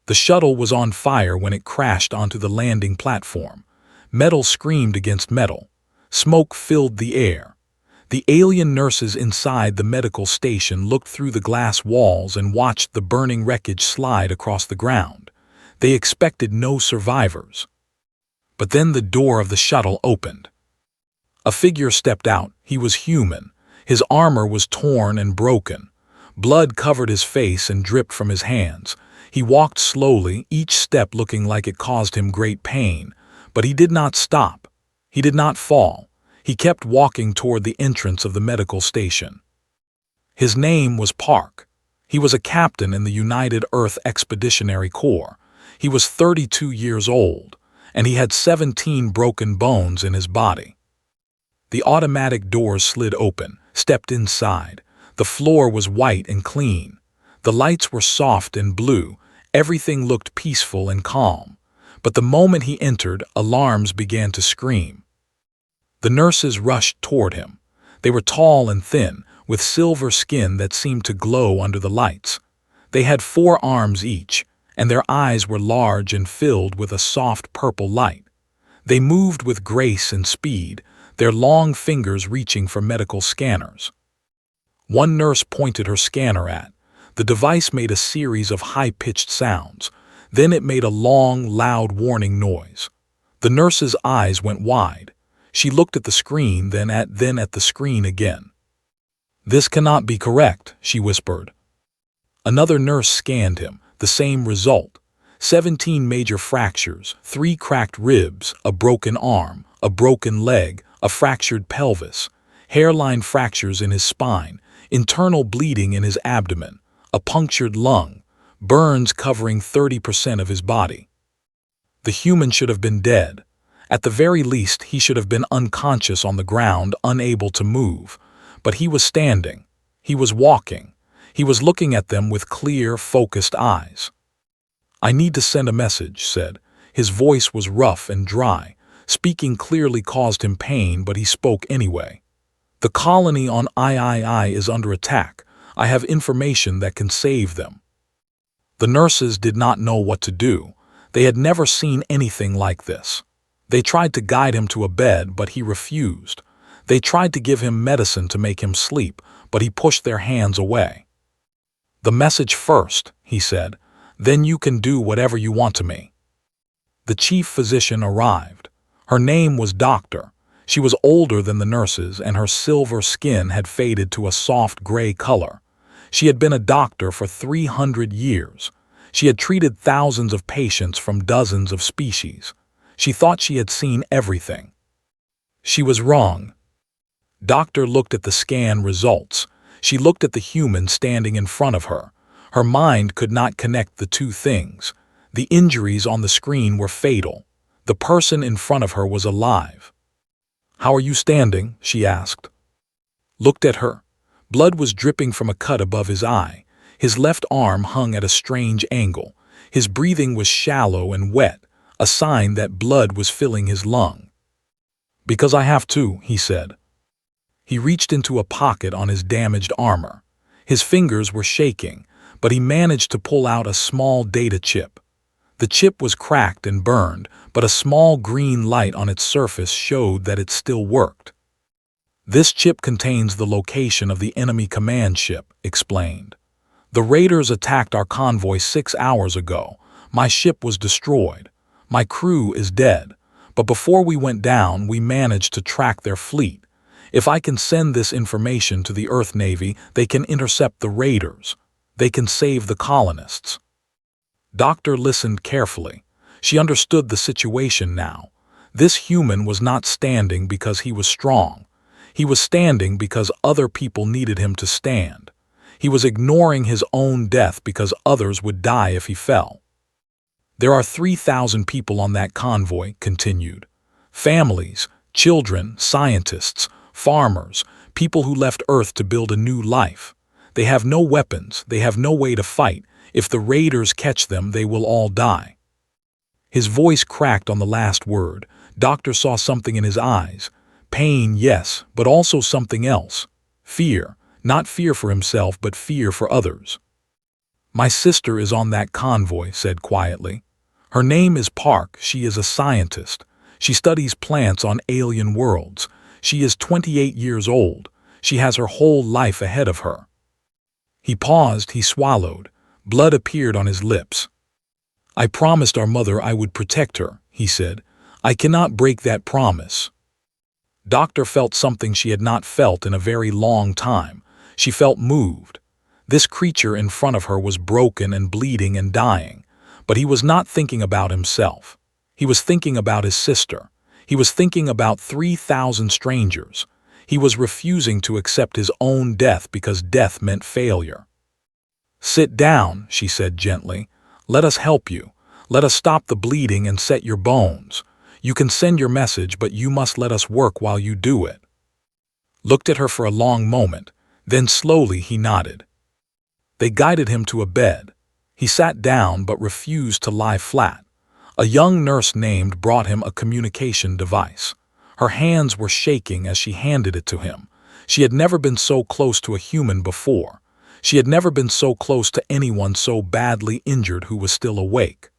The shuttle was on fire when it crashed onto the landing platform. Metal screamed against metal. Smoke filled the air. The alien nurses inside the medical station looked through the glass walls and watched the burning wreckage slide across the ground. They expected no survivors. But then the door of the shuttle opened. A figure stepped out. He was human. His armor was torn and broken. Blood covered his face and dripped from his hands. He walked slowly, each step looking like it caused him great pain. But he did not stop. He did not fall. He kept walking toward the entrance of the medical station. His name was Park. He was a captain in the United Earth Expeditionary Corps. He was 32 years old, and he had 17 broken bones in his body. The automatic doors slid open, stepped inside. The floor was white and clean. The lights were soft and blue. Everything looked peaceful and calm. But the moment he entered, alarms began to scream. The nurses rushed toward him. They were tall and thin, with silver skin that seemed to glow under the lights. They had 4 arms each, and their eyes were large and filled with a soft purple light. They moved with grace and speed, their long fingers reaching for medical scanners. One nurse pointed her scanner at. The device made a series of high-pitched sounds. Then it made a long, loud warning noise. The nurse's eyes went wide. She looked at the screen, then at the screen again. "This cannot be correct," she whispered. Another nurse scanned him. The same result. 17 major fractures, 3 cracked ribs, a broken arm, a broken leg, a fractured pelvis, hairline fractures in his spine, internal bleeding in his abdomen, a punctured lung, burns covering 30% of his body. The human should have been dead. At the very least, he should have been unconscious on the ground, unable to move. But he was standing. He was walking. He was looking at them with clear, focused eyes. "I need to send a message," said. His voice was rough and dry. Speaking clearly caused him pain, but he spoke anyway. "The colony on III is under attack. I have information that can save them." The nurses did not know what to do. They had never seen anything like this. They tried to guide him to a bed, but he refused. They tried to give him medicine to make him sleep, but he pushed their hands away. "The message first," he said. "Then you can do whatever you want to me." The chief physician arrived. Her name was Doctor. She was older than the nurses, and her silver skin had faded to a soft gray color. She had been a doctor for 300 years. She had treated thousands of patients from dozens of species. She thought she had seen everything. She was wrong. Doctor looked at the scan results. She looked at the human standing in front of her. Her mind could not connect the two things. The injuries on the screen were fatal. The person in front of her was alive. "How are you standing?" she asked. Looked at her. Blood was dripping from a cut above his eye. His left arm hung at a strange angle. His breathing was shallow and wet, a sign that blood was filling his lung. "Because I have to," he said. He reached into a pocket on his damaged armor. His fingers were shaking, but he managed to pull out a small data chip. The chip was cracked and burned, but a small green light on its surface showed that it still worked. "This chip contains the location of the enemy command ship," explained. "The raiders attacked our convoy 6 hours ago. My ship was destroyed. My crew is dead. But before we went down, we managed to track their fleet. If I can send this information to the Earth Navy, they can intercept the raiders. They can save the colonists." Doctor listened carefully. She understood the situation now. This human was not standing because he was strong. He was standing because other people needed him to stand. He was ignoring his own death because others would die if he fell. "There are 3,000 people on that convoy," continued. "Families, children, scientists, farmers, people who left Earth to build a new life. They have no weapons, they have no way to fight. If the raiders catch them, they will all die." His voice cracked on the last word. Doctor saw something in his eyes. Pain, yes, but also something else. Fear, not fear for himself, but fear for others. My sister is on that convoy, said quietly. Her name is Park. She is a scientist. She studies plants on alien worlds. She is 28 years old. She has her whole life ahead of her. He paused, he swallowed. Blood appeared on his lips. I promised our mother I would protect her, he said. I cannot break that promise. Doctor felt something she had not felt in a very long time. She felt moved. This creature in front of her was broken and bleeding and dying, but he was not thinking about himself. He was thinking about his sister. He was thinking about 3,000 strangers. He was refusing to accept his own death because death meant failure. Sit down, she said gently. Let us help you. Let us stop the bleeding and set your bones. You can send your message, but you must let us work while you do it. Looked at her for a long moment, then slowly he nodded. They guided him to a bed. He sat down but refused to lie flat. A young nurse named brought him a communication device. Her hands were shaking as she handed it to him. She had never been so close to a human before. She had never been so close to anyone so badly injured who was still awake.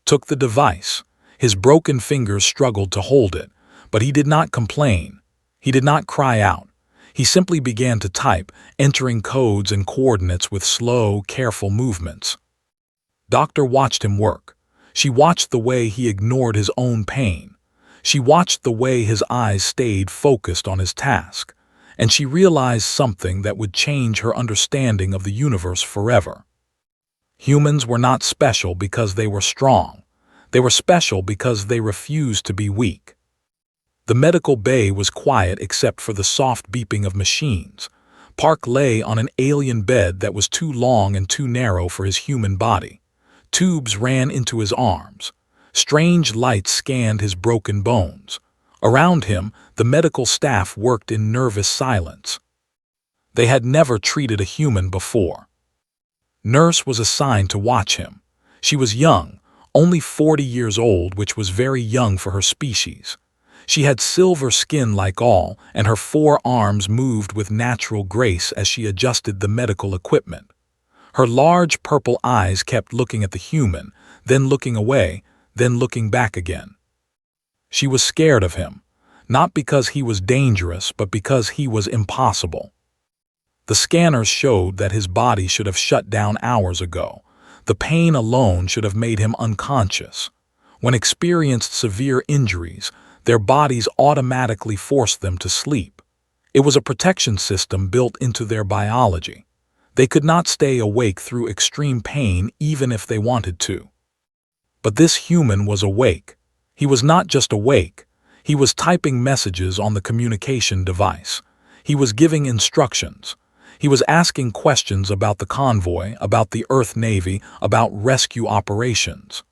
Took the device. His broken fingers struggled to hold it, but he did not complain. He did not cry out. He simply began to type, entering codes and coordinates with slow, careful movements. Doctor watched him work. She watched the way he ignored his own pain. She watched the way his eyes stayed focused on his task, and she realized something that would change her understanding of the universe forever. Humans were not special because they were strong. They were special because they refused to be weak. The medical bay was quiet except for the soft beeping of machines. Park lay on an alien bed that was too long and too narrow for his human body. Tubes ran into his arms. Strange lights scanned his broken bones. Around him, the medical staff worked in nervous silence. They had never treated a human before. Nurse was assigned to watch him. She was young, only 40 years old, which was very young for her species. She had silver skin like all, and her 4 arms moved with natural grace as she adjusted the medical equipment. Her large purple eyes kept looking at the human, then looking away, then looking back again. She was scared of him, not because he was dangerous, but because he was impossible. The scanners showed that his body should have shut down hours ago. The pain alone should have made him unconscious. When experienced severe injuries, their bodies automatically forced them to sleep. It was a protection system built into their biology. They could not stay awake through extreme pain even if they wanted to. But this human was awake. He was not just awake. He was typing messages on the communication device. He was giving instructions. He was asking questions about the convoy, about the Earth Navy, about rescue operations.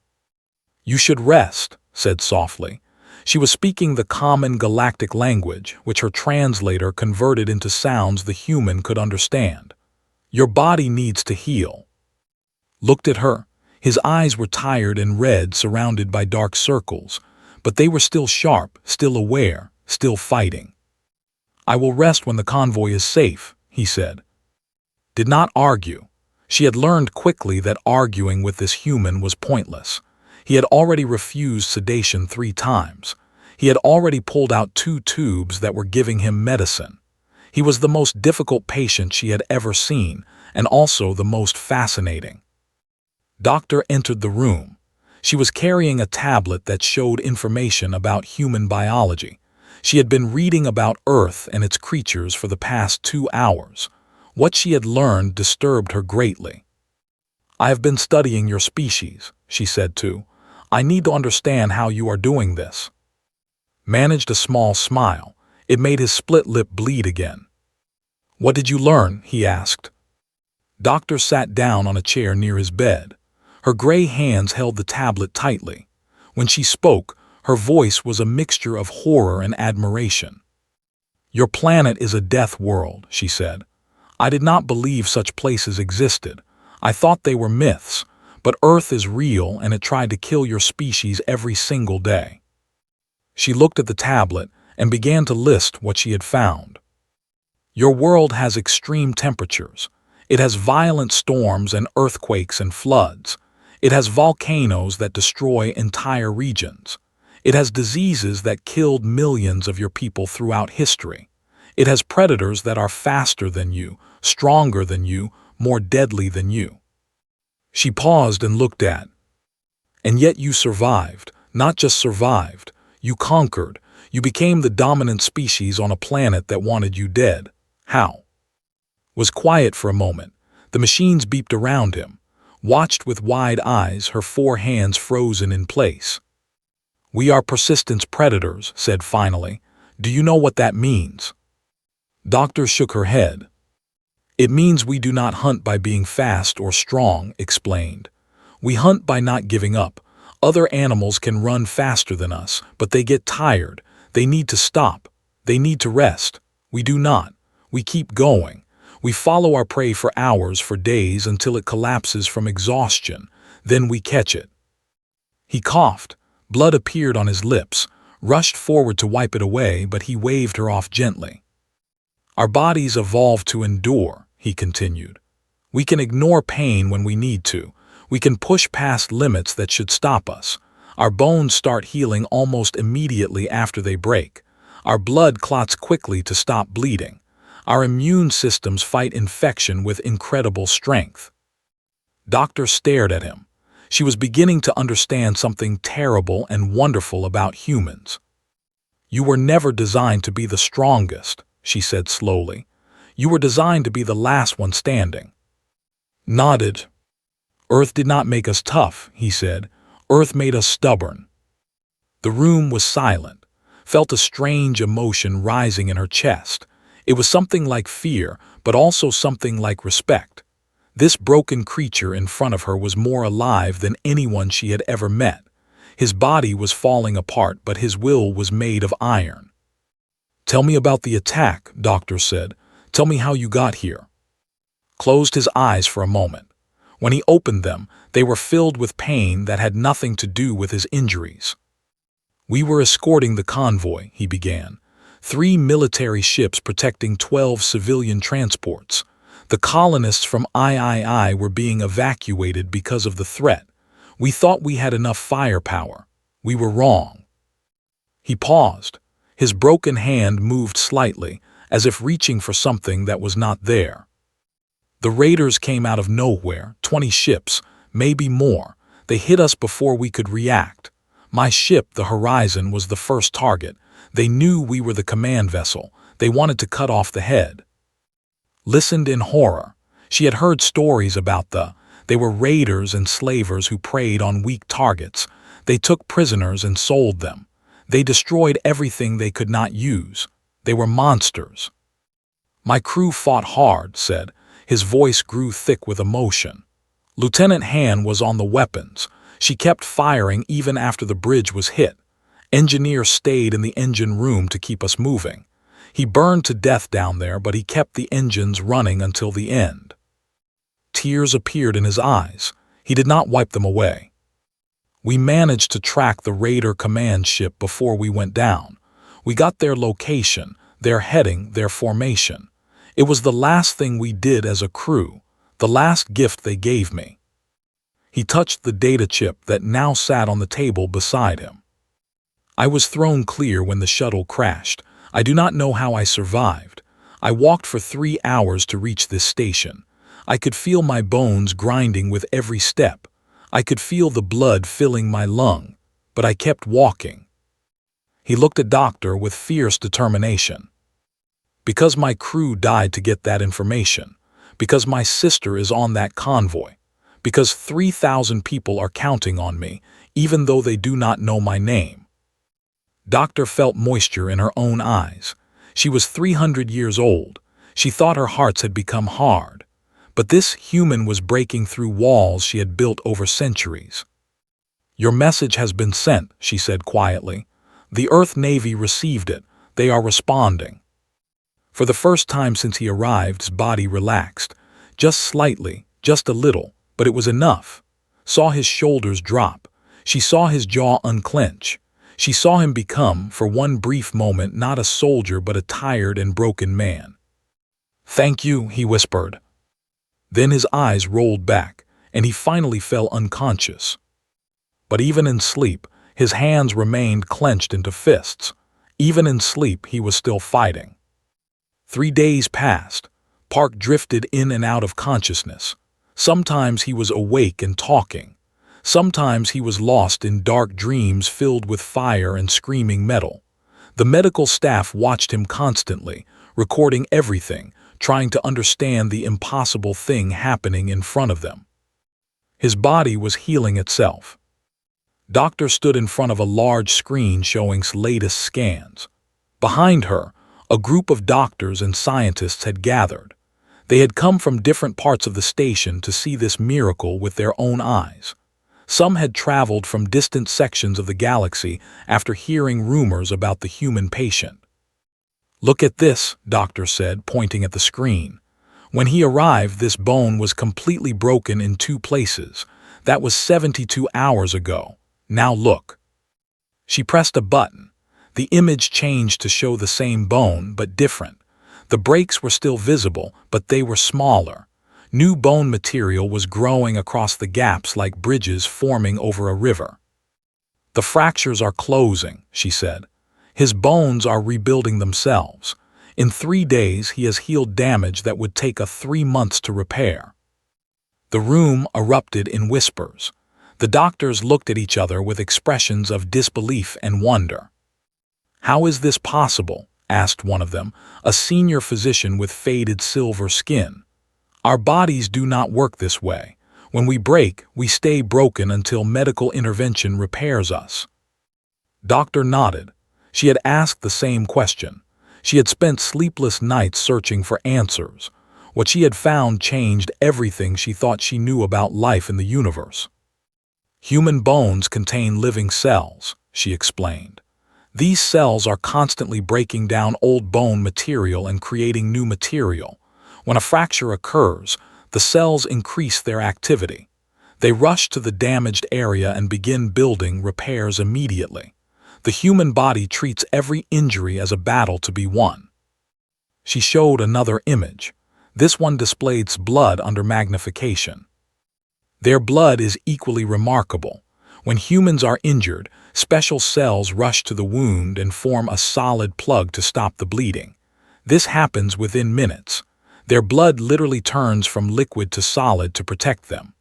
You should rest, said softly. She was speaking the common galactic language, which her translator converted into sounds the human could understand. Your body needs to heal. Looked at her. His eyes were tired and red, surrounded by dark circles, but they were still sharp, still aware, still fighting. I will rest when the convoy is safe, he said. Did not argue. She had learned quickly that arguing with this human was pointless. He had already refused sedation 3 times. He had already pulled out 2 tubes that were giving him medicine. He was the most difficult patient she had ever seen, and also the most fascinating. Doctor entered the room. She was carrying a tablet that showed information about human biology. She had been reading about Earth and its creatures for the past 2 hours. What she had learned disturbed her greatly. I have been studying your species, she said too. I need to understand how you are doing this. Managed a small smile. It made his split lip bleed again. What did you learn? He asked. Doctor sat down on a chair near his bed. Her gray hands held the tablet tightly. When she spoke, her voice was a mixture of horror and admiration. Your planet is a death world, she said. I did not believe such places existed. I thought they were myths, but Earth is real and it tried to kill your species every single day. She looked at the tablet and began to list what she had found. Your world has extreme temperatures. It has violent storms and earthquakes and floods. It has volcanoes that destroy entire regions. It has diseases that killed millions of your people throughout history. It has predators that are faster than you, stronger than you, more deadly than you. She paused and looked at. And yet you survived, not just survived, you conquered. You became the dominant species on a planet that wanted you dead. How? Was quiet for a moment. The machines beeped around him. Watched with wide eyes, her 4 hands frozen in place. We are persistence predators, said finally. Do you know what that means? Doctor shook her head. It means we do not hunt by being fast or strong, explained. We hunt by not giving up. Other animals can run faster than us, but they get tired. They need to stop. They need to rest. We do not. We keep going. We follow our prey for hours, for days, until it collapses from exhaustion. Then we catch it. He coughed. Blood appeared on his lips, rushed forward to wipe it away, but he waved her off gently. Our bodies evolved to endure, he continued. We can ignore pain when we need to. We can push past limits that should stop us. Our bones start healing almost immediately after they break. Our blood clots quickly to stop bleeding. Our immune systems fight infection with incredible strength. Doctor stared at him. She was beginning to understand something terrible and wonderful about humans. You were never designed to be the strongest, she said slowly. You were designed to be the last one standing. Nodded. Earth did not make us tough, he said. Earth made us stubborn. The room was silent, felt a strange emotion rising in her chest. It was something like fear, but also something like respect. This broken creature in front of her was more alive than anyone she had ever met. His body was falling apart, but his will was made of iron. Tell me about the attack, Doctor said. Tell me how you got here. Closed his eyes for a moment. When he opened them, they were filled with pain that had nothing to do with his injuries. We were escorting the convoy, he began. 3 military ships protecting 12 civilian transports. The colonists from III were being evacuated because of the threat. We thought we had enough firepower. We were wrong. He paused. His broken hand moved slightly, as if reaching for something that was not there. The raiders came out of nowhere, 20 ships, maybe more. They hit us before we could react. My ship, the Horizon, was the first target. They knew we were the command vessel. They wanted to cut off the head. Listened in horror. She had heard stories about they were raiders and slavers who preyed on weak targets. They took prisoners and sold them. They destroyed everything they could not use. They were monsters. My crew fought hard, said. His voice grew thick with emotion. Lieutenant Han was on the weapons. She kept firing even after the bridge was hit. Engineer stayed in the engine room to keep us moving. He burned to death down there, but he kept the engines running until the end. Tears appeared in his eyes. He did not wipe them away. We managed to track the raider command ship before we went down. We got their location, their heading, their formation. It was the last thing we did as a crew, the last gift they gave me. He touched the data chip that now sat on the table beside him. I was thrown clear when the shuttle crashed. I do not know how I survived. I walked for 3 hours to reach this station. I could feel my bones grinding with every step. I could feel the blood filling my lung, but I kept walking. He looked at Doctor with fierce determination. Because my crew died to get that information. Because my sister is on that convoy. Because 3,000 people are counting on me, even though they do not know my name. Doctor felt moisture in her own eyes. She was 300 years old. She thought her hearts had become hard. But this human was breaking through walls she had built over centuries. Your message has been sent, she said quietly. The Earth Navy received it. They are responding. For the first time since he arrived, his body relaxed. Just slightly, just a little, but it was enough. Saw his shoulders drop. She saw his jaw unclench. She saw him become, for one brief moment, not a soldier but a tired and broken man. Thank you, he whispered. Then his eyes rolled back, and he finally fell unconscious. But even in sleep, his hands remained clenched into fists. Even in sleep, he was still fighting. 3 days passed. Park drifted in and out of consciousness. Sometimes he was awake and talking. Sometimes he was lost in dark dreams filled with fire and screaming metal. The medical staff watched him constantly, recording everything, trying to understand the impossible thing happening in front of them. His body was healing itself. Doctor stood in front of a large screen showing latest scans. Behind her, a group of doctors and scientists had gathered. They had come from different parts of the station to see this miracle with their own eyes. Some had traveled from distant sections of the galaxy after hearing rumors about the human patient. "Look at this," Doctor said, pointing at the screen. When he arrived, this bone was completely broken in 2 places. That was 72 hours ago. Now look. She pressed a button. The image changed to show the same bone, but different. The breaks were still visible, but they were smaller. New bone material was growing across the gaps like bridges forming over a river. "The fractures are closing," she said. "His bones are rebuilding themselves. In 3 days, he has healed damage that would take 3 months to repair." The room erupted in whispers. The doctors looked at each other with expressions of disbelief and wonder. "How is this possible?" asked one of them, a senior physician with faded silver skin. "Our bodies do not work this way. When we break, we stay broken until medical intervention repairs us." Doctor nodded. She had asked the same question. She had spent sleepless nights searching for answers. What she had found changed everything she thought she knew about life in the universe. "Human bones contain living cells," she explained. "These cells are constantly breaking down old bone material and creating new material. When a fracture occurs, the cells increase their activity. They rush to the damaged area and begin building repairs immediately. The human body treats every injury as a battle to be won." She showed another image. This one displayed blood under magnification. "Their blood is equally remarkable. When humans are injured, special cells rush to the wound and form a solid plug to stop the bleeding. This happens within minutes. Their blood literally turns from liquid to solid to protect them."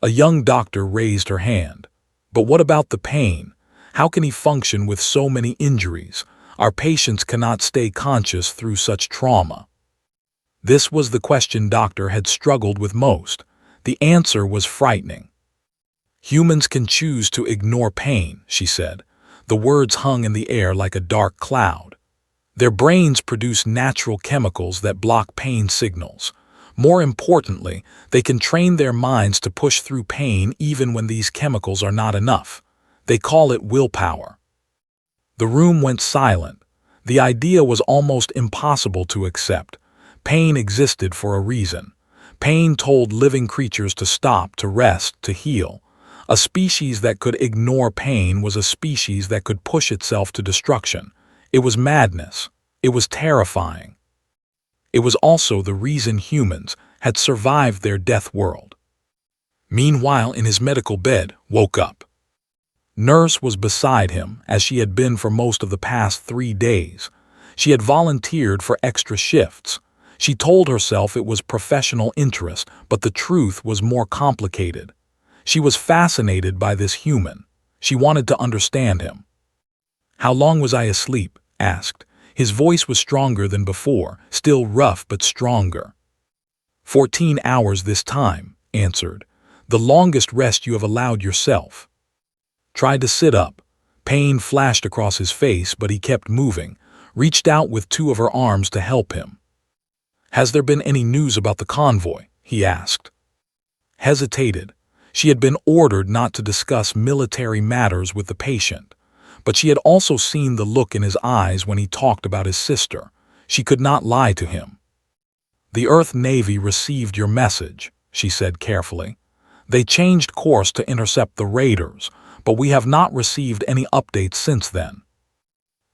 A young doctor raised her hand. "But what about the pain? How can he function with so many injuries? Our patients cannot stay conscious through such trauma." This was the question Doctor had struggled with most. The answer was frightening. "Humans can choose to ignore pain," she said. The words hung in the air like a dark cloud. "Their brains produce natural chemicals that block pain signals. More importantly, they can train their minds to push through pain even when these chemicals are not enough. They call it willpower." The room went silent. The idea was almost impossible to accept. Pain existed for a reason. Pain told living creatures to stop, to rest, to heal. A species that could ignore pain was a species that could push itself to destruction. It was madness. It was terrifying. It was also the reason humans had survived their death world. Meanwhile, in his medical bed, woke up. Nurse was beside him, as she had been for most of the past 3 days. She had volunteered for extra shifts. She told herself it was professional interest, but the truth was more complicated. She was fascinated by this human. She wanted to understand him. "How long was I asleep?" asked. His voice was stronger than before, still rough but stronger. 14 hours this time," answered. "The longest rest you have allowed yourself." Tried to sit up. Pain flashed across his face, but he kept moving, reached out with 2 of her arms to help him. "Has there been any news about the convoy?" he asked. Hesitated. She had been ordered not to discuss military matters with the patient, but she had also seen the look in his eyes when he talked about his sister. She could not lie to him. "The Earth Navy received your message," she said carefully. "They changed course to intercept the raiders, but we have not received any updates since then."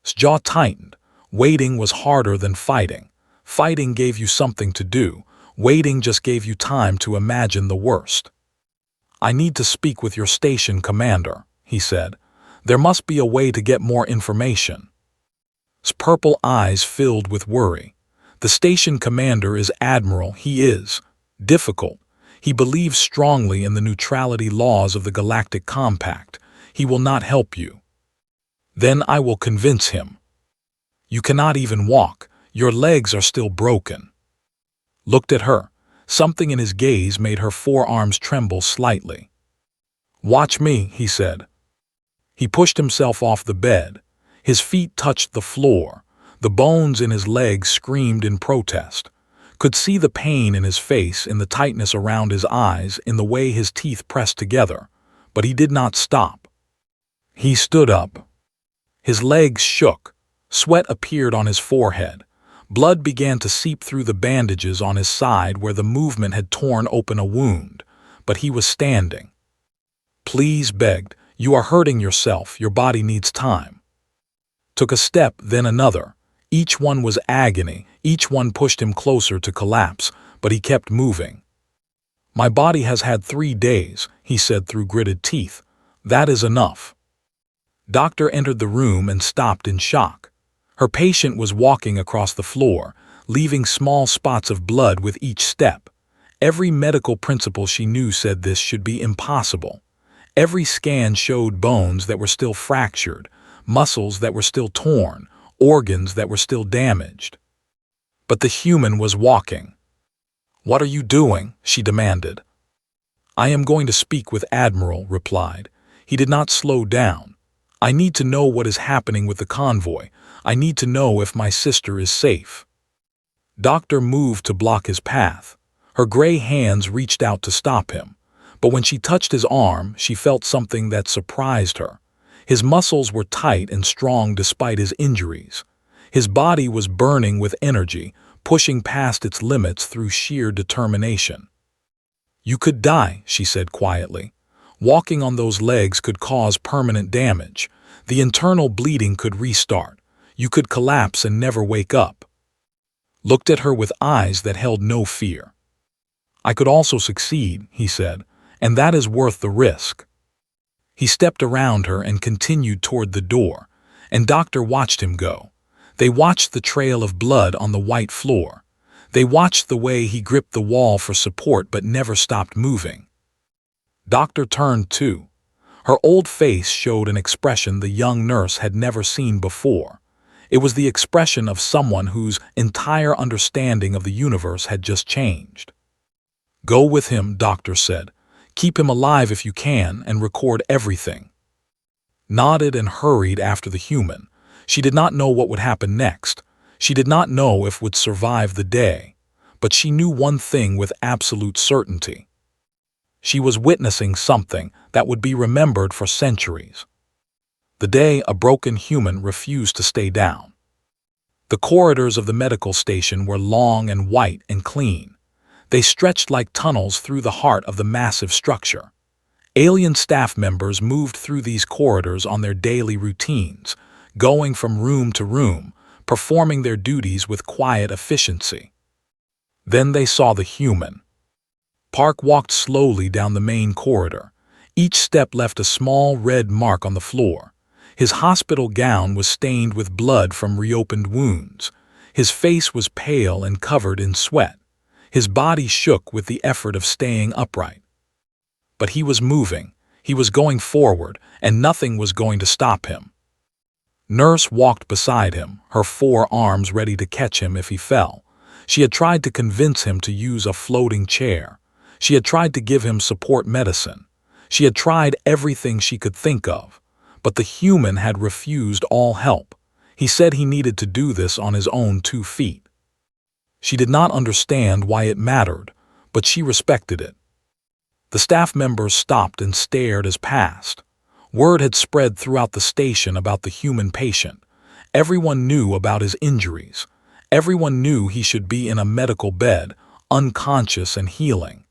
His jaw tightened. Waiting was harder than fighting. Fighting gave you something to do. Waiting just gave you time to imagine the worst. "I need to speak with your station commander," he said. "There must be a way to get more information." His purple eyes filled with worry. "The station commander is Admiral. He is difficult. He believes strongly in the neutrality laws of the Galactic Compact. He will not help you." "Then I will convince him." "You cannot even walk. Your legs are still broken." Looked at her. Something in his gaze made her forearms tremble slightly. "Watch me," he said. He pushed himself off the bed. His feet touched the floor. The bones in his legs screamed in protest. Could see the pain in his face, in the tightness around his eyes, in the way his teeth pressed together. But he did not stop. He stood up. His legs shook. Sweat appeared on his forehead. Blood began to seep through the bandages on his side where the movement had torn open a wound. But he was standing. "Please," begged. "You are hurting yourself. Your body needs time." Took a step, then another. Each one was agony. Each one pushed him closer to collapse, but he kept moving. "My body has had 3 days," he said through gritted teeth. "That is enough." Doctor entered the room and stopped in shock. Her patient was walking across the floor, leaving small spots of blood with each step. Every medical principle she knew said this should be impossible. Every scan showed bones that were still fractured, muscles that were still torn, organs that were still damaged. But the human was walking. "What are you doing?" she demanded. "I am going to speak with Admiral," replied. He did not slow down. "I need to know what is happening with the convoy. I need to know if my sister is safe." Doctor moved to block his path. Her gray hands reached out to stop him. But when she touched his arm, she felt something that surprised her. His muscles were tight and strong despite his injuries. His body was burning with energy, pushing past its limits through sheer determination. "You could die," she said quietly. "Walking on those legs could cause permanent damage. The internal bleeding could restart. You could collapse and never wake up." Looked at her with eyes that held no fear. "I could also succeed," he said, "and that is worth the risk." He stepped around her and continued toward the door, and Doctor watched him go. They watched the trail of blood on the white floor. They watched the way he gripped the wall for support but never stopped moving. Doctor turned too. Her old face showed an expression the young nurse had never seen before. It was the expression of someone whose entire understanding of the universe had just changed. "Go with him," Doctor said. "Keep him alive if you can and record everything." Nodded and hurried after the human. She did not know what would happen next. She did not know if would survive the day. But she knew one thing with absolute certainty. She was witnessing something that would be remembered for centuries. The day a broken human refused to stay down. The corridors of the medical station were long and white and clean. They stretched like tunnels through the heart of the massive structure. Alien staff members moved through these corridors on their daily routines, going from room to room, performing their duties with quiet efficiency. Then they saw the human. Park walked slowly down the main corridor. Each step left a small red mark on the floor. His hospital gown was stained with blood from reopened wounds. His face was pale and covered in sweat. His body shook with the effort of staying upright. But he was moving. He was going forward, and nothing was going to stop him. Nurse walked beside him, her 4 arms ready to catch him if he fell. She had tried to convince him to use a floating chair. She had tried to give him support medicine. She had tried everything she could think of. But the human had refused all help. He said he needed to do this on his own 2 feet. She did not understand why it mattered, but she respected it. The staff members stopped and stared as passed. Word had spread throughout the station about the human patient. Everyone knew about his injuries. Everyone knew he should be in a medical bed, unconscious and healing.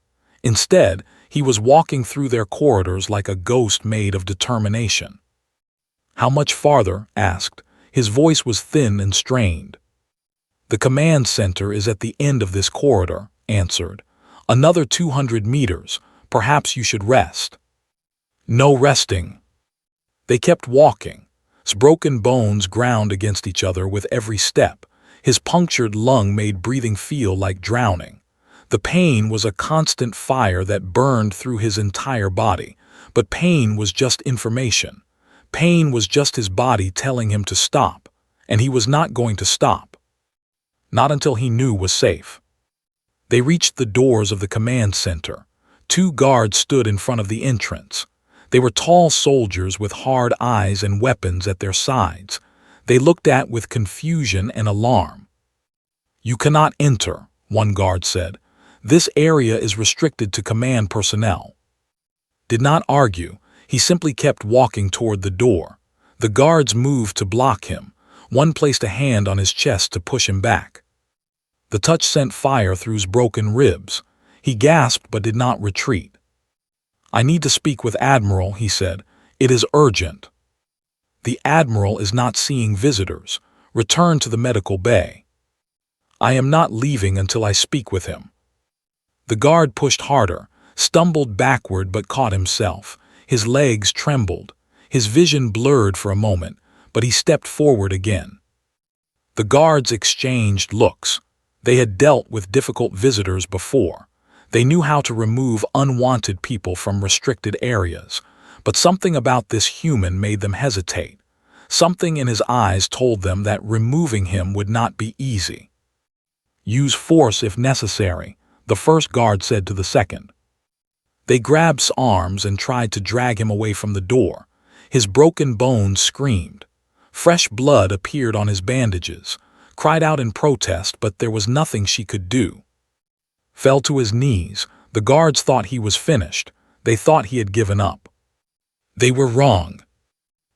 Instead, he was walking through their corridors like a ghost made of determination. "How much farther?" asked. His voice was thin and strained. "The command center is at the end of this corridor," answered. "Another 200 meters. Perhaps you should rest." "No resting." They kept walking. His broken bones ground against each other with every step. His punctured lung made breathing feel like drowning. The pain was a constant fire that burned through his entire body. But pain was just information. Pain was just his body telling him to stop. And he was not going to stop. Not until he knew was safe. They reached the doors of the command center. 2 guards stood in front of the entrance. They were tall soldiers with hard eyes and weapons at their sides. They looked at with confusion and alarm. "You cannot enter," one guard said. "This area is restricted to command personnel." Did not argue. He simply kept walking toward the door. The guards moved to block him. One placed a hand on his chest to push him back. The touch sent fire through his broken ribs. He gasped but did not retreat. "I need to speak with Admiral," he said. "It is urgent." "The Admiral is not seeing visitors. Return to the medical bay." "I am not leaving until I speak with him." The guard pushed harder, stumbled backward but caught himself. His legs trembled. His vision blurred for a moment, but he stepped forward again. The guards exchanged looks. They had dealt with difficult visitors before. They knew how to remove unwanted people from restricted areas. But something about this human made them hesitate. Something in his eyes told them that removing him would not be easy. "Use force if necessary," the first guard said to the second. They grabbed his arms and tried to drag him away from the door. His broken bones screamed. Fresh blood appeared on his bandages. Cried out in protest, but there was nothing she could do. Fell to his knees. The guards thought he was finished. They thought he had given up. They were wrong.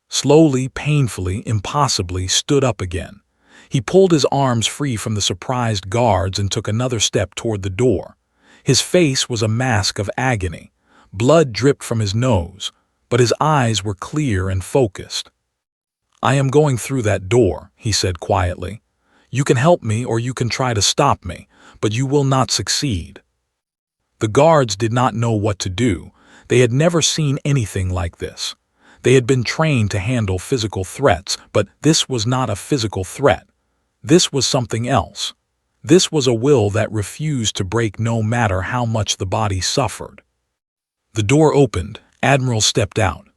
Slowly, painfully, impossibly stood up again. He pulled his arms free from the surprised guards and took another step toward the door. His face was a mask of agony. Blood dripped from his nose, but his eyes were clear and focused. "I am going through that door," he said quietly. "You can help me or you can try to stop me, but you will not succeed." The guards did not know what to do. They had never seen anything like this. They had been trained to handle physical threats, but this was not a physical threat. This was something else. This was a will that refused to break no matter how much the body suffered. The door opened. Admiral stepped out.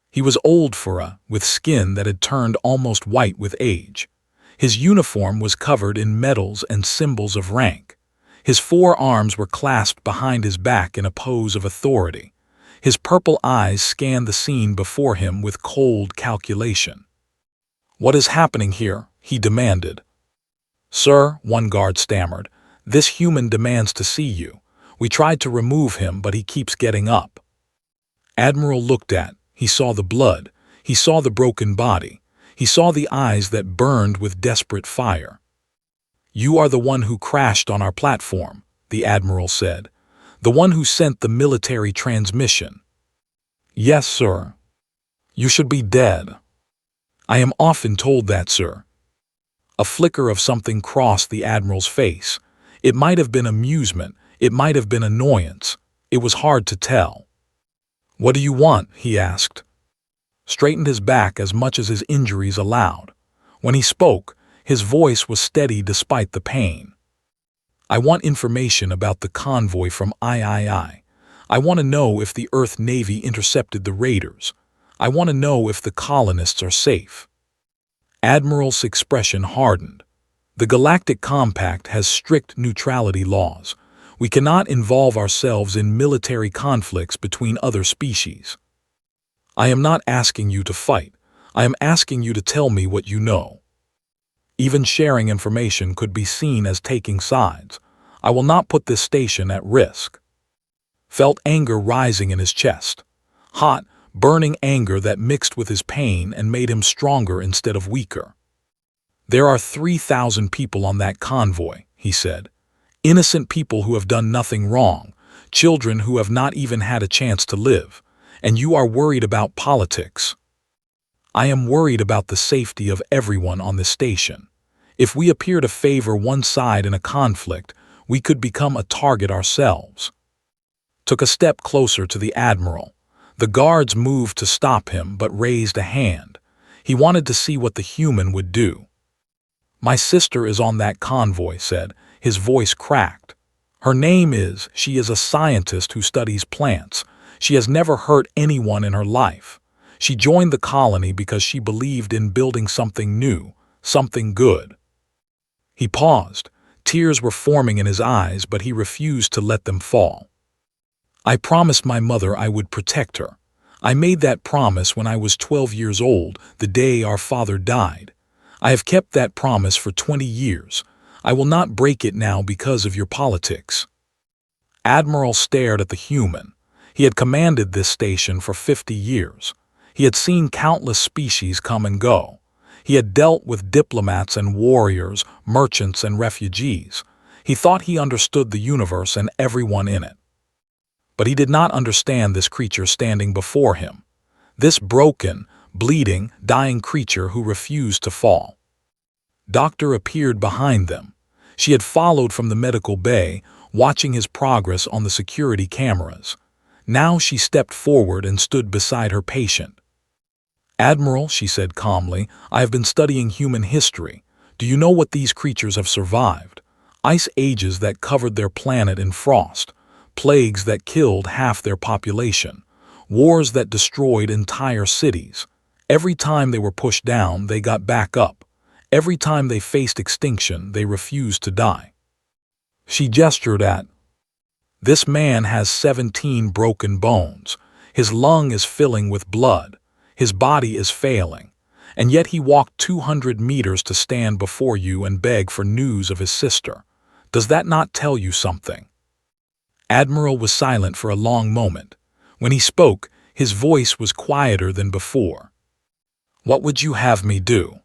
He was old with skin that had turned almost white with age. His uniform was covered in medals and symbols of rank. His 4 arms were clasped behind his back in a pose of authority. His purple eyes scanned the scene before him with cold calculation. "What is happening here?" he demanded. "Sir," one guard stammered, "this human demands to see you. We tried to remove him, but he keeps getting up." Admiral looked at. He saw the blood. He saw the broken body. He saw the eyes that burned with desperate fire. "You are the one who crashed on our platform," the Admiral said. "The one who sent the military transmission." "Yes, sir." "You should be dead." "I am often told that, sir." A flicker of something crossed the Admiral's face. It might have been amusement. It might have been annoyance. It was hard to tell. "What do you want?" he asked. Straightened his back as much as his injuries allowed. When he spoke, his voice was steady despite the pain. "I want information about the convoy from III. I want to know if the Earth Navy intercepted the raiders. I want to know if the colonists are safe." Admiral's expression hardened. "The Galactic Compact has strict neutrality laws. We cannot involve ourselves in military conflicts between other species." "I am not asking you to fight. I am asking you to tell me what you know." Even sharing information could be seen as taking sides. "I will not put this station at risk." Felt anger rising in his chest. Hot, burning anger that mixed with his pain and made him stronger instead of weaker. "There are 3,000 people on that convoy," he said. "Innocent people who have done nothing wrong, children who have not even had a chance to live, and you are worried about politics." "I am worried about the safety of everyone on this station. If we appear to favor one side in a conflict, We could become a target ourselves. Took a step closer to the Admiral. The guards moved to stop him, but raised a hand. He wanted to see what the human would do. "My sister is on that convoy," said. His voice cracked. She is a scientist who studies plants. She has never hurt anyone in her life. She joined the colony because she believed in building something new, something good." He paused. Tears were forming in his eyes, but he refused to let them fall. "I promised my mother I would protect her. I made that promise when I was 12 years old, the day our father died. I have kept that promise for 20 years. I will not break it now because of your politics." Admiral stared at the human. He had commanded this station for 50 years. He had seen countless species come and go. He had dealt with diplomats and warriors, merchants and refugees. He thought he understood the universe and everyone in it. But he did not understand this creature standing before him. This broken, bleeding, dying creature who refused to fall. Doctor appeared behind them. She had followed from the medical bay, watching his progress on the security cameras. Now she stepped forward and stood beside her patient. "Admiral," she said calmly, "I have been studying human history. Do you know what these creatures have survived? Ice ages that covered their planet in frost, plagues that killed half their population, wars that destroyed entire cities. Every time they were pushed down, they got back up. Every time they faced extinction, they refused to die." She gestured at, "This man has 17 broken bones. His lung is filling with blood. His body is failing. And yet he walked 200 meters to stand before you and beg for news of his sister. Does that not tell you something?" Admiral was silent for a long moment. When he spoke, his voice was quieter than before. "What would you have me do?"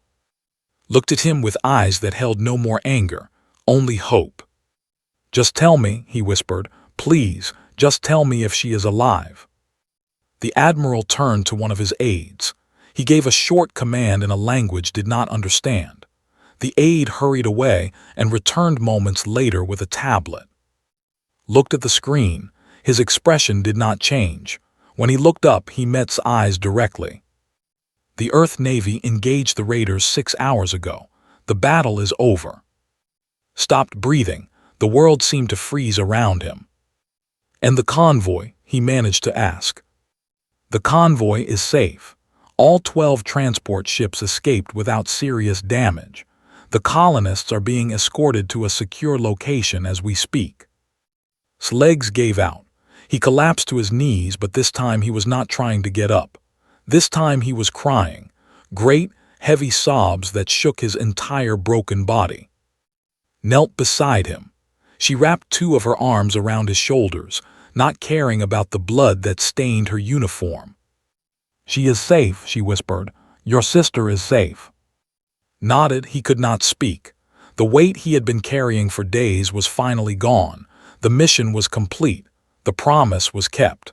Looked at him with eyes that held no more anger, only hope. "Just tell me," he whispered. "Please, just tell me if she is alive." The Admiral turned to one of his aides. He gave a short command in a language did not understand. The aide hurried away and returned moments later with a tablet. Looked at the screen. His expression did not change. When he looked up, he met eyes directly. "The Earth Navy engaged the raiders 6 hours ago. The battle is over." Stopped breathing. The world seemed to freeze around him. "And the convoy?" he managed to ask. "The convoy is safe. All 12 transport ships escaped without serious damage. The colonists are being escorted to a secure location as we speak." His legs gave out. He collapsed to his knees, but this time he was not trying to get up. This time he was crying, great, heavy sobs that shook his entire broken body. Knelt beside him. She wrapped 2 of her arms around his shoulders, not caring about the blood that stained her uniform. "She is safe," she whispered. "Your sister is safe." Nodded. He could not speak. The weight he had been carrying for days was finally gone. The mission was complete. The promise was kept.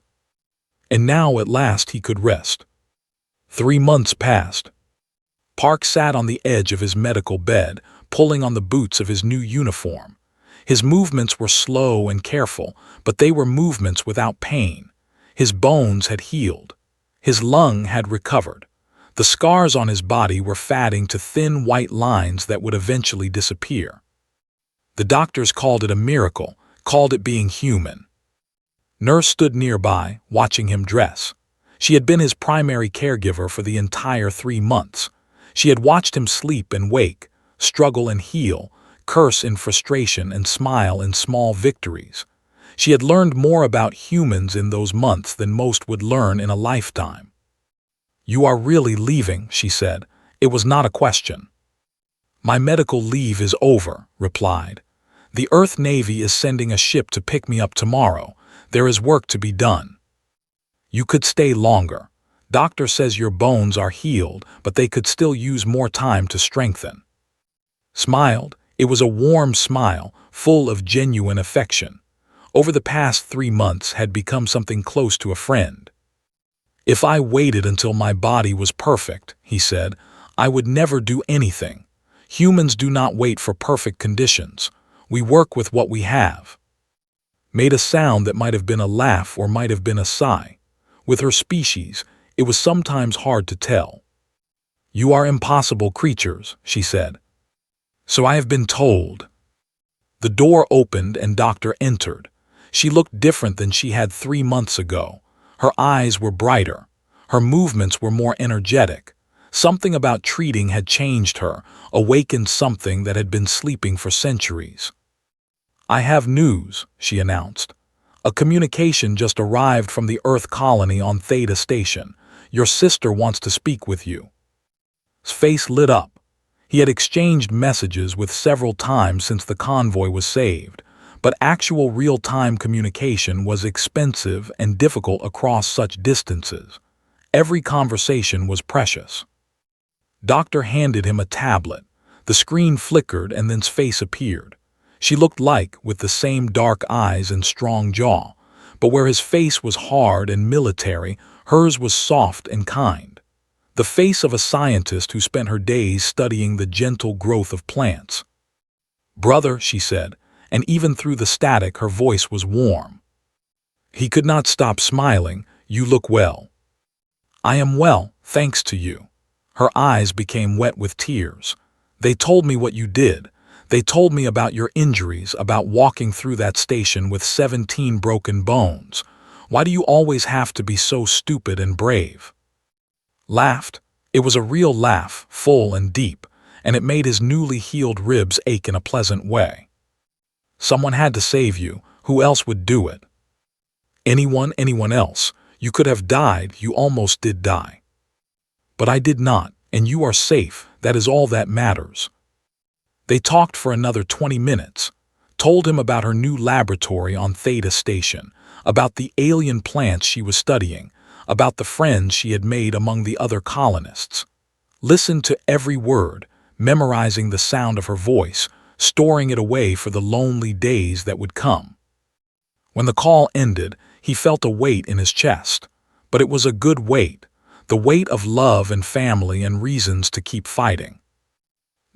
And now at last he could rest. 3 months passed. Park sat on the edge of his medical bed, pulling on the boots of his new uniform. His movements were slow and careful, but they were movements without pain. His bones had healed. His lung had recovered. The scars on his body were fading to thin white lines that would eventually disappear. The doctors called it a miracle, called it being human. Nurse stood nearby, watching him dress. She had been his primary caregiver for the entire 3 months. She had watched him sleep and wake, struggle and heal, curse in frustration and smile in small victories. She had learned more about humans in those months than most would learn in a lifetime. "You are really leaving," she said. It was not a question. "My medical leave is over," replied. "The Earth Navy is sending a ship to pick me up tomorrow. There is work to be done." "You could stay longer. Doctor says your bones are healed, but they could still use more time to strengthen." Smiled. It was a warm smile, full of genuine affection. Over the past 3 months had become something close to a friend. "If I waited until my body was perfect," he said, "I would never do anything. Humans do not wait for perfect conditions. We work with what we have." Made a sound that might have been a laugh or might have been a sigh. With her species, it was sometimes hard to tell. "You are impossible creatures," she said. "So I have been told." The door opened and Doctor entered. She looked different than she had 3 months ago. Her eyes were brighter. Her movements were more energetic. Something about treating had changed her, awakened something that had been sleeping for centuries. "I have news," she announced. "A communication just arrived from the Earth colony on Theta Station. Your sister wants to speak with you." His face lit up. He had exchanged messages with several times since the convoy was saved, but actual real-time communication was expensive and difficult across such distances. Every conversation was precious. Doctor handed him a tablet. The screen flickered and then his face appeared. She looked like, with the same dark eyes and strong jaw, but where his face was hard and military, hers was soft and kind. The face of a scientist who spent her days studying the gentle growth of plants. "Brother," she said, and even through the static her voice was warm. He could not stop smiling. "You look well." "I am well, thanks to you." Her eyes became wet with tears. "They told me what you did. They told me about your injuries, about walking through that station with 17 broken bones. Why do you always have to be so stupid and brave?" Laughed. It was a real laugh, full and deep, and it made his newly healed ribs ache in a pleasant way. "Someone had to save you. Who else would do it?" Anyone else. You could have died. You almost did die." "But I did not, and you are safe. That is all that matters." They talked for another 20 minutes, told him about her new laboratory on Theta Station, about the alien plants she was studying, about the friends she had made among the other colonists. Listened to every word, memorizing the sound of her voice, storing it away for the lonely days that would come. When the call ended, he felt a weight in his chest, but it was a good weight, the weight of love and family and reasons to keep fighting.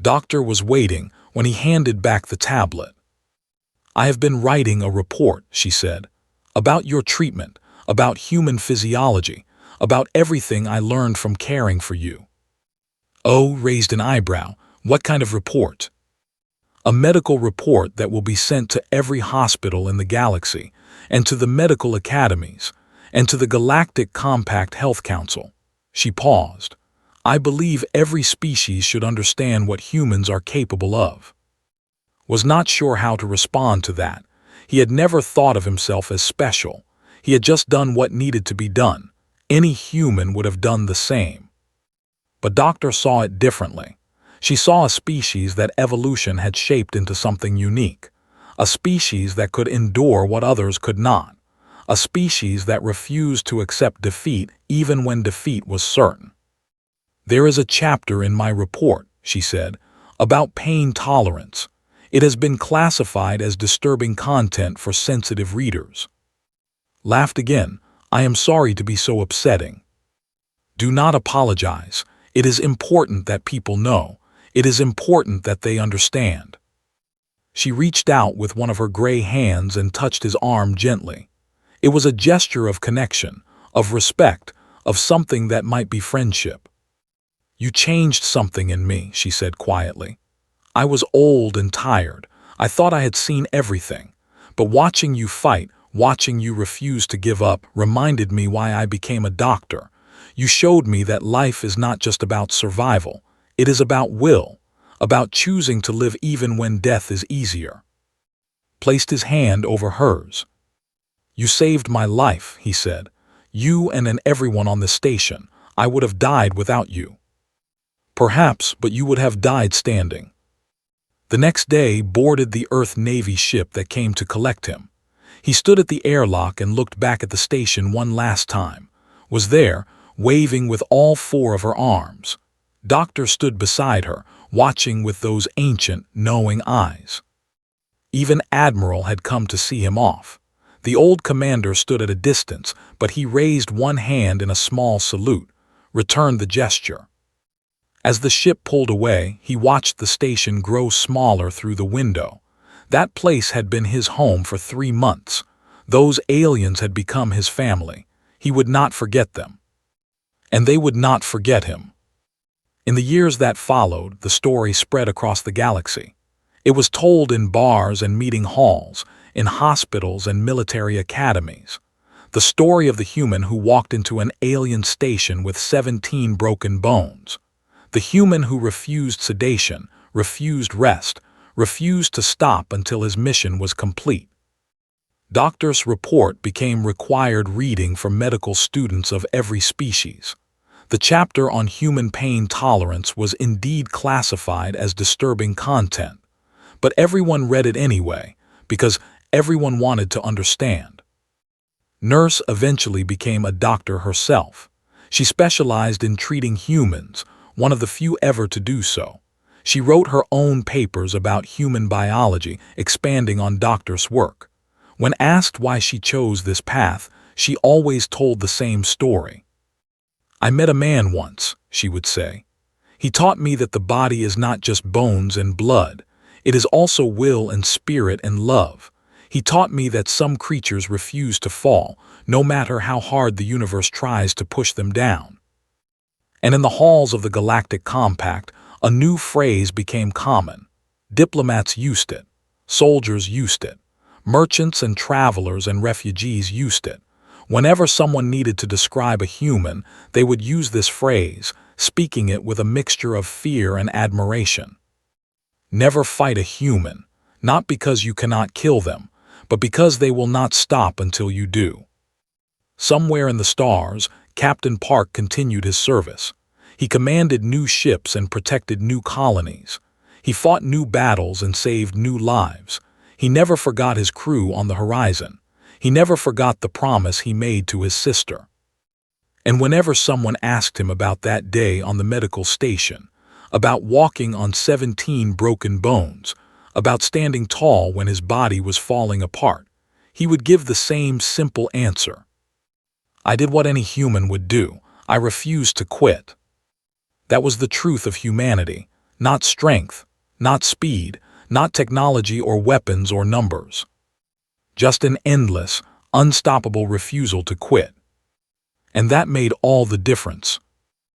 Doctor was waiting when he handed back the tablet. "I have been writing a report," she said, "about your treatment, about human physiology, about everything I learned from caring for you." O raised an eyebrow. "What kind of report?" "A medical report that will be sent to every hospital in the galaxy, and to the medical academies, and to the Galactic Compact Health Council." She paused. "I believe every species should understand what humans are capable of." Was not sure how to respond to that. He had never thought of himself as special. He had just done what needed to be done. Any human would have done the same. But Doctor saw it differently. She saw a species that evolution had shaped into something unique, a species that could endure what others could not, a species that refused to accept defeat even when defeat was certain. "There is a chapter in my report," she said, "about pain tolerance. It has been classified as disturbing content for sensitive readers." Laughed again. "I am sorry to be so upsetting." "Do not apologize. It is important that people know. It is important that they understand." She reached out with one of her gray hands and touched his arm gently. It was a gesture of connection, of respect, of something that might be friendship. "You changed something in me," she said quietly. "I was old and tired. I thought I had seen everything. But watching you fight, watching you refuse to give up, reminded me why I became a doctor. You showed me that life is not just about survival. It is about will, about choosing to live even when death is easier." Placed his hand over hers. "You saved my life," he said. "You and everyone on the station. I would have died without you." "Perhaps, but you would have died standing." The next day boarded the Earth Navy ship that came to collect him. He stood at the airlock and looked back at the station one last time. Was there, waving with all 4 of her arms. Doctor stood beside her, watching with those ancient, knowing eyes. Even Admiral had come to see him off. The old commander stood at a distance, but he raised one hand in a small salute, returned the gesture. As the ship pulled away, he watched the station grow smaller through the window. That place had been his home for 3 months. Those aliens had become his family. He would not forget them. And they would not forget him. In the years that followed, the story spread across the galaxy. It was told in bars and meeting halls, in hospitals and military academies. The story of the human who walked into an alien station with 17 broken bones. The human who refused sedation, refused rest, refused to stop until his mission was complete. Doctor's report became required reading for medical students of every species. The chapter on human pain tolerance was indeed classified as disturbing content, but everyone read it anyway, because everyone wanted to understand. Nurse eventually became a doctor herself. She specialized in treating humans, one of the few ever to do so. She wrote her own papers about human biology, expanding on Doctor's work. When asked why she chose this path, she always told the same story. "I met a man once," she would say. "He taught me that the body is not just bones and blood. It is also will and spirit and love. He taught me that some creatures refuse to fall, no matter how hard the universe tries to push them down." And in the halls of the Galactic Compact, a new phrase became common. Diplomats used it. Soldiers used it. Merchants and travelers and refugees used it. Whenever someone needed to describe a human, they would use this phrase, speaking it with a mixture of fear and admiration. Never fight a human, not because you cannot kill them, but because they will not stop until you do. Somewhere in the stars, Captain Park continued his service. He commanded new ships and protected new colonies. He fought new battles and saved new lives. He never forgot his crew on the horizon. He never forgot the promise he made to his sister. And whenever someone asked him about that day on the medical station, about walking on 17 broken bones, about standing tall when his body was falling apart, he would give the same simple answer. "I did what any human would do. I refused to quit." That was the truth of humanity, not strength, not speed, not technology or weapons or numbers. Just an endless, unstoppable refusal to quit. And that made all the difference.